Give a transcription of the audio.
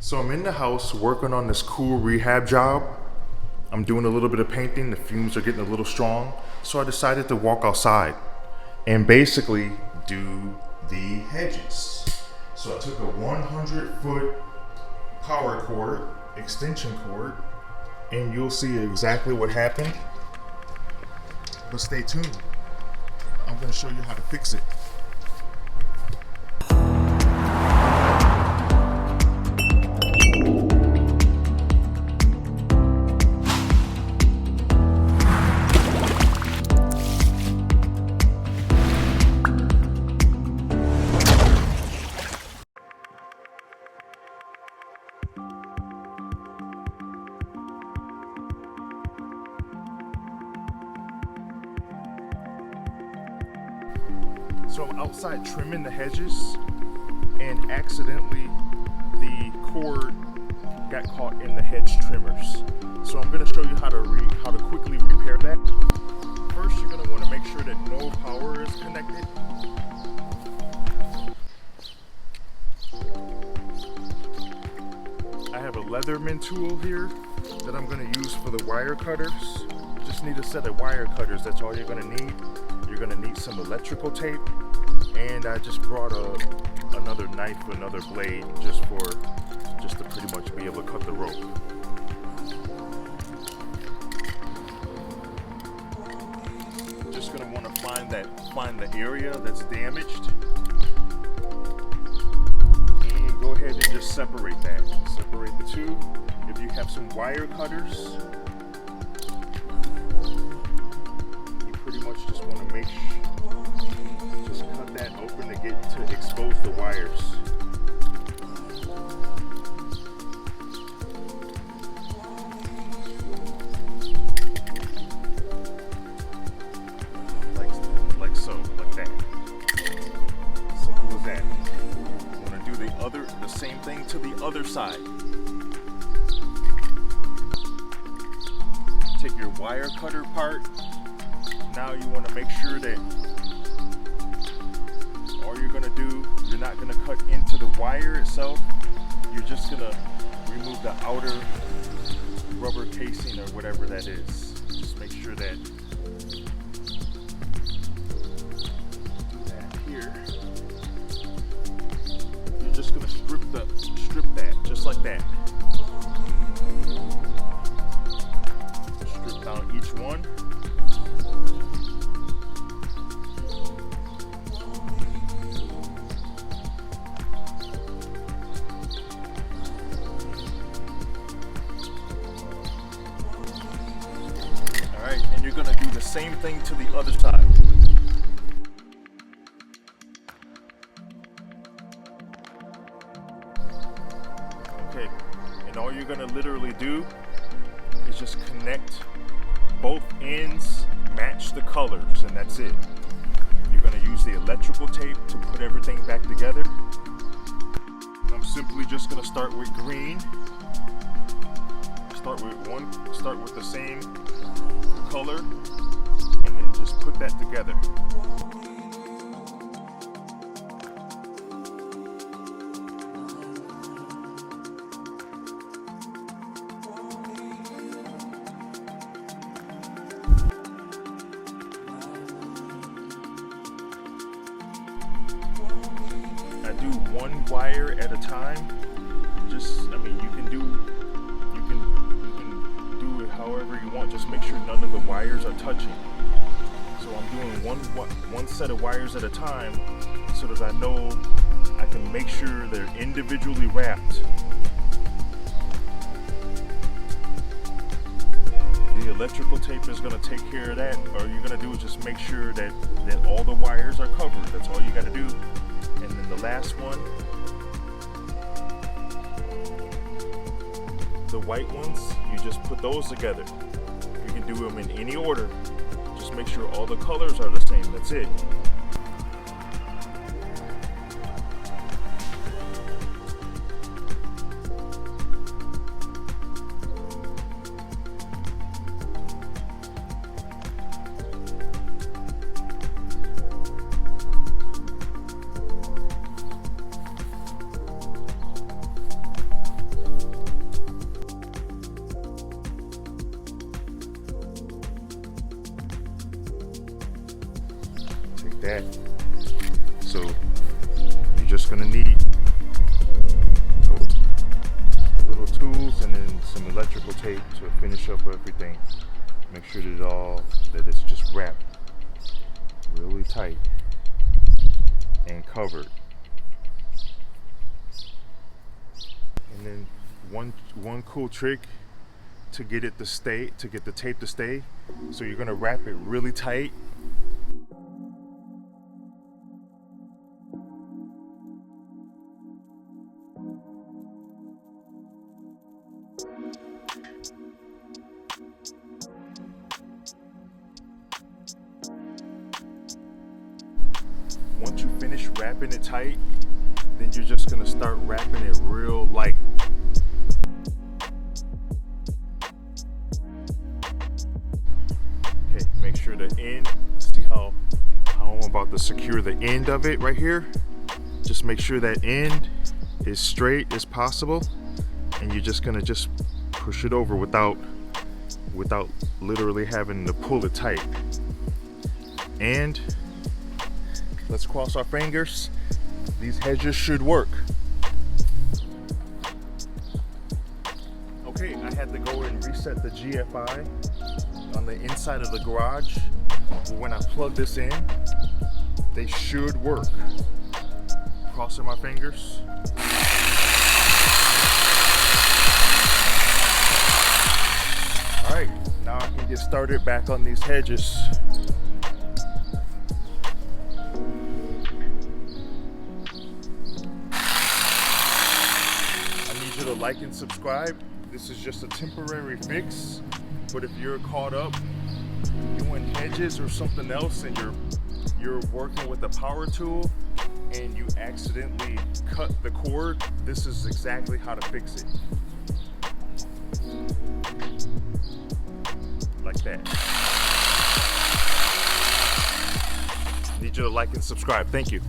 So I'm in the house working on this cool rehab job. I'm doing a little bit of painting, the fumes are getting a little strong, so I decided to walk outside and basically do the hedges. So I took a 100-foot power cord, extension cord, and you'll see exactly what happened. But stay tuned. I'm going to show you how to fix it. So I'm outside trimming the hedges, and accidentally the cord got caught in the hedge trimmers. So I'm going to show you how to quickly repair that. First, you're going to want to make sure that no power is connected. I have a Leatherman tool here that I'm going to use for the wire cutters. You just need a set of wire cutters. That's all you're going to need. You're going to need some electrical tape, and I just brought another knife, another blade, just to pretty much be able to cut the rope. Just going to want to find the area that's damaged, and go ahead and just separate that. Separate the two. If you have some wire cutters, pretty much just want to just cut that open to expose the wires. Like so, like that. Simple as that. Want to do the same thing to the other side. Take your wire cutter part. Now you want to make sure that all you're going to do, you're not going to cut into the wire itself. You're just going to remove the outer rubber casing or whatever that is. Just make sure that here. You're just going to strip that just like that. Strip down each one. And you're going to do the same thing to the other side. Okay, and all you're going to literally do is just connect both ends, match the colors, and that's it. You're going to use the electrical tape to put everything back together. I'm simply just going to start with green. Start with the same color, and then just put that together. I do one wire at a time. You can do it however you want. Just make sure none of the wires are touching. So I'm doing one set of wires at a time, so that I know I can make sure they're individually wrapped. The electrical tape is going to take care of that. All you're going to do is just make sure that all the wires are covered. That's all you got to do. And then the last one, the white ones, you just put those together. You can do them in any order. Just make sure all the colors are the same. That's it. like that. So you're just gonna need those little tools and then some electrical tape to finish up everything. Make sure that it's just wrapped really tight and covered. And then one cool trick to get it to stay, to get the tape to stay, so you're gonna wrap it really tight. Once you finish wrapping it tight, then you're just gonna start wrapping it real light. Okay, make sure the end, see how I'm about to secure the end of it right here. Just make sure that end is straight as possible, and you're just gonna just push it over without literally having to pull it tight. And let's cross our fingers. These hedges should work. Okay, I had to go and reset the GFI on the inside of the garage. When I plug this in, they should work. Crossing my fingers. All right, now I can get started back on these hedges. To like and subscribe. This is just a temporary fix, but if you're caught up doing hedges or something else and you're working with a power tool and you accidentally cut the cord, this is exactly how to fix it. Like that. Need you to like and subscribe. Thank you.